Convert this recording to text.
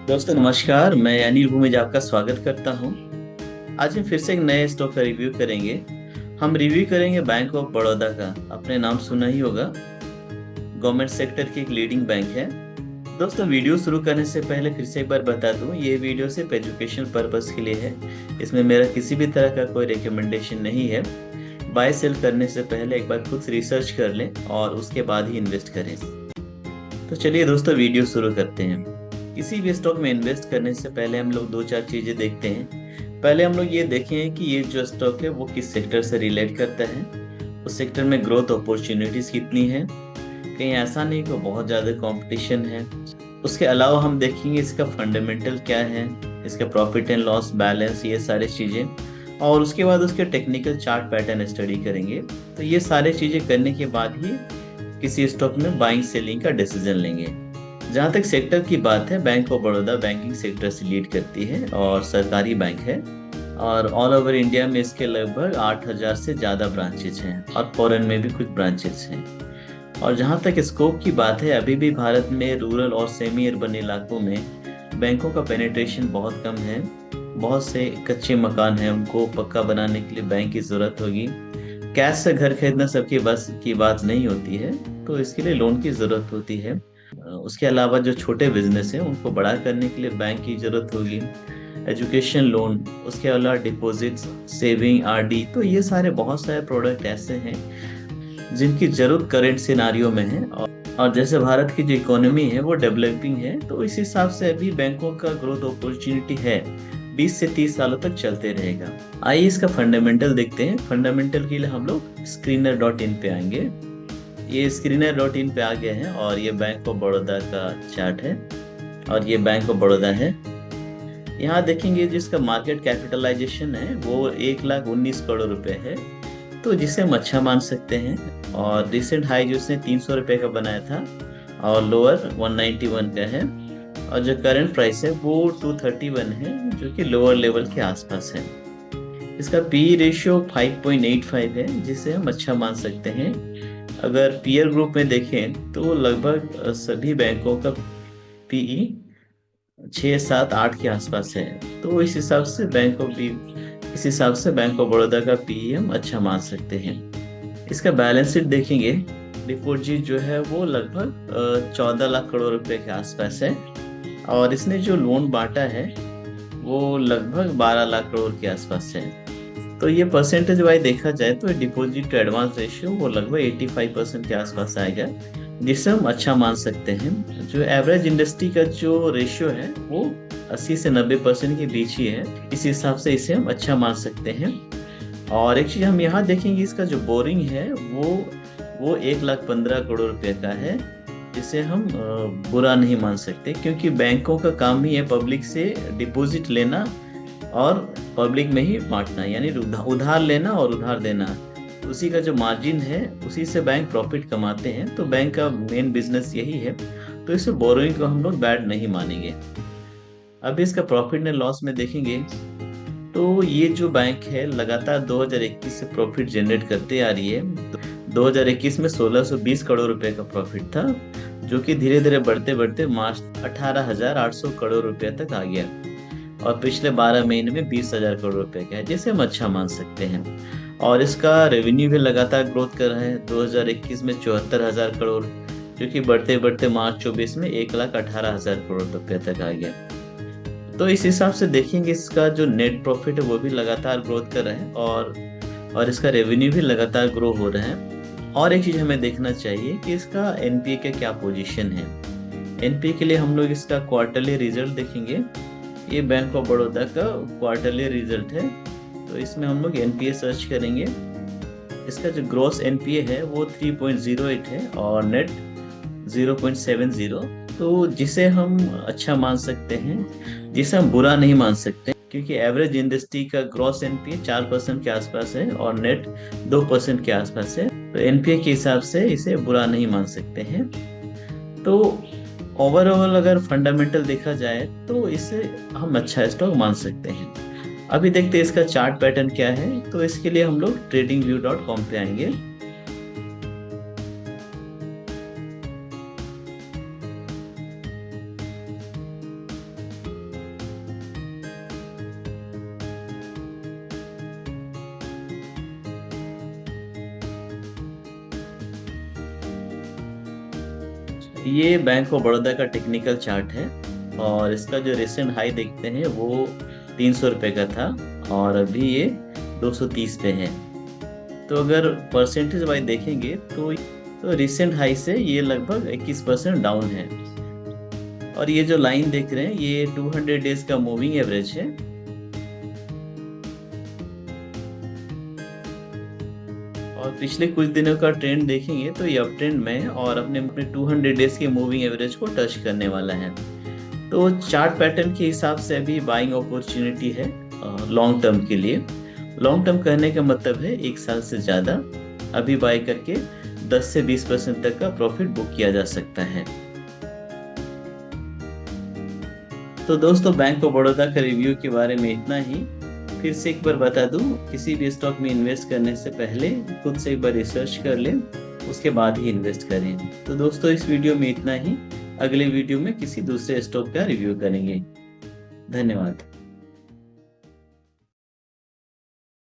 दोस्तों नमस्कार, मैं अनिल भूमिज आपका स्वागत करता हूं। आज हम फिर से एक नए स्टॉक का रिव्यू करेंगे। हम रिव्यू करेंगे बैंक ऑफ बड़ौदा का। आपने नाम सुना ही होगा। गवर्नमेंट सेक्टर की एक लीडिंग बैंक है। दोस्तों वीडियो शुरू करने से पहले फिर से एक बार बता दूं, ये वीडियो सिर्फ एजुकेशन पर्पस के लिए है। इसमें मेरा किसी भी तरह का कोई रिकमेंडेशन नहीं है। बाय सेल करने से पहले एक बार खुद रिसर्च कर लें और उसके बाद ही इन्वेस्ट करें। तो चलिए दोस्तों वीडियो शुरू करते हैं। किसी भी स्टॉक में इन्वेस्ट करने से पहले हम लोग दो चार चीजें देखते हैं। पहले हम लोग ये देखें कि ये जो स्टॉक है वो किस सेक्टर से रिलेट करता है, उस सेक्टर में ग्रोथ अपॉर्चुनिटीज कितनी है, कहीं ऐसा नहीं कि बहुत ज्यादा कंपटीशन है। उसके अलावा हम देखेंगे इसका फंडामेंटल क्या है, इसका प्रॉफिट एंड लॉस बैलेंस, ये सारी चीजें। और उसके बाद उसके टेक्निकल चार्ट पैटर्न स्टडी करेंगे। तो ये सारी चीजें करने के बाद ही किसी स्टॉक में बाइंग सेलिंग का डिसीजन लेंगे। जहाँ तक सेक्टर की बात है, bank of Baroda banking sector से लीड करती है और सरकारी बैंक है। और ऑल ओवर इंडिया में इसके लगभग 8,000 से ज़्यादा ब्रांचेज हैं और फॉरेन में भी कुछ ब्रांचेज हैं। और जहाँ तक स्कोप की बात है, अभी भी भारत में रूरल और सेमी अर्बन इलाकों में बैंकों का पेनिट्रेशन बहुत कम है। बहुत से कच्चे मकान हैं, उनको पक्का बनाने के लिए बैंक की ज़रूरत होगी। कैश से घर खरीदना सबकी बस की बात नहीं होती है, तो इसके लिए लोन की ज़रूरत होती है। उसके अलावा जो छोटे बिजनेस हैं उनको बड़ा करने के लिए बैंक की ज़रूरत होगी। एजुकेशन लोन, उसके अलावा डिपॉजिट, सेविंग, आरडी, तो ये सारे बहुत सारे प्रोडक्ट ऐसे हैं जिनकी जरूरत करेंट सिनारियो में है। और जैसे भारत की जो इकोनॉमी है वो डेवलपिंग है, तो इस हिसाब से अभी बैंकों का ग्रोथ अपॉर्चुनिटी है, 20 से 30 सालों तक चलते रहेगा। आइए इसका फंडामेंटल देखते हैं। फंडामेंटल के लिए हम लोग स्क्रीनर डॉट इन पे आएंगे। ये स्क्रीनर डॉट इन पे आ गए हैं और ये बैंक ऑफ बड़ौदा का चार्ट है और ये बैंक ऑफ बड़ौदा है। यहाँ देखेंगे जिसका मार्केट कैपिटलाइजेशन है वो 1,19,00,000 है, तो जिसे हम अच्छा मान सकते हैं। और रिसेंट हाई जो उसने 300 रुपये का बनाया था और लोअर 191 का है। और जो करंट प्राइस है वो 231 है, जो कि लोअर लेवल के आसपास है। इसका पी रेशियो 5.85 है, जिसे हम अच्छा मान सकते हैं। अगर पीयर ग्रुप में देखें तो लगभग सभी बैंकों का पीई 6, 7, 8 के आसपास है। तो इस हिसाब से बैंक ऑफ बड़ौदा का पीई हम अच्छा मान सकते हैं। इसका बैलेंस शीट देखेंगे, डिपॉजिट जो है वो लगभग 14 लाख करोड़ रुपए के आसपास है। और इसने जो लोन बांटा है वो लगभग 12 लाख करोड़ के आसपास है। तो ये परसेंटेज वाइज देखा जाए तो डिपॉजिट टू एडवांस रेशियो वो लगभग 85% के आसपास आएगा, जिसे हम अच्छा मान सकते हैं। जो एवरेज इंडस्ट्री का जो रेशियो है वो 80 से 90% के बीच ही है। इस हिसाब से इसे हम अच्छा मान सकते हैं। और एक चीज हम यहाँ देखेंगे, इसका जो बोरिंग है वो 1,15,00,000 रुपए का है, जिसे हम बुरा नहीं मान सकते, क्योंकि बैंकों का काम ही है पब्लिक से डिपॉजिट लेना और पब्लिक में ही बांटना, यानी उधार लेना और उधार देना। उसी का जो मार्जिन है उसी से बैंक प्रॉफिट कमाते हैं, तो बैंक का मेन बिजनेस यही है। तो इसे बोरोइंग को हम लोग बैड नहीं मानेंगे। अब इसका प्रॉफिट एंड लॉस में देखेंगे तो ये जो बैंक है लगातार 2021 से प्रॉफिट जनरेट करते आ रही है। 2021 में 1,620 करोड़ रुपए का प्रॉफिट था, जो कि धीरे धीरे बढ़ते बढ़ते मार्च 18,800 करोड़ रुपए तक आ गया। और पिछले 12 महीने में 20,000 करोड़ रुपए का है, जिसे हम अच्छा मान सकते हैं। और इसका रेवेन्यू भी लगातार ग्रोथ कर रहा है। 2021 में 74,000 करोड़, जो कि बढ़ते बढ़ते मार्च 24 में 1,18,000 करोड़ रुपए तक आ गया। तो इस हिसाब से देखेंगे इसका जो नेट प्रॉफिट है वो भी लगातार ग्रोथ कर रहा है और इसका रेवेन्यू भी लगातार ग्रो हो रहा है। और एक चीज हमें देखना चाहिए कि इसका एनपीए का क्या पोजीशन है। एनपीए के लिए हम लोग इसका क्वार्टरली रिजल्ट देखेंगे। ये बैंक ऑफ बड़ौदा का क्वार्टरली रिजल्ट है, तो इसमें हम लोग एनपीए सर्च करेंगे। इसका जो ग्रॉस एनपीए है वो 3.08 है और नेट 0.70, तो जिसे हम अच्छा मान सकते हैं, जिसे हम बुरा नहीं मान सकते, क्योंकि एवरेज इंडस्ट्री का ग्रॉस एनपीए 4% के आसपास है और नेट 2% के आसपास है। तो एनपीए के हिसाब से इसे बुरा नहीं मान सकते हैं। तो ओवरऑल अगर फंडामेंटल देखा जाए तो इसे हम अच्छा स्टॉक मान सकते हैं। अभी देखते हैं इसका चार्ट पैटर्न क्या है। तो इसके लिए हम लोग tradingview.com पे आएंगे। ये बैंक ऑफ बड़ौदा का टेक्निकल चार्ट है और इसका जो रिसेंट हाई देखते हैं वो 300 रुपये का था और अभी ये 230 पे है। तो अगर परसेंटेज वाइज देखेंगे तो रिसेंट हाई से ये लगभग 21% डाउन है। और ये जो लाइन देख रहे हैं ये 200 डेज का मूविंग एवरेज है। और पिछले कुछ दिनों का ट्रेंड देखेंगे तो ये अप ट्रेंड में है और अपने 200 डेज के मूविंग एवरेज को टच करने वाला है। तो चार्ट पैटर्न के हिसाब से अभी बाइंग अपॉर्चुनिटी है लॉन्ग टर्म के लिए। लॉन्ग टर्म कहने का मतलब है 1 साल से ज़्यादा। अभी बाय करके 10 से 20% तक का प्रॉफिट बुक किया जा सकता है। तो दोस्तों बैंक ऑफ बड़ौदा का रिव्यू के बारे में इतना ही। फिर से एक बार बता दूं, किसी भी स्टॉक में इन्वेस्ट करने से पहले खुद से एक बार रिसर्च कर लें, उसके बाद ही इन्वेस्ट करें। तो दोस्तों इस वीडियो में इतना ही। अगले वीडियो में किसी दूसरे स्टॉक का रिव्यू करेंगे। धन्यवाद।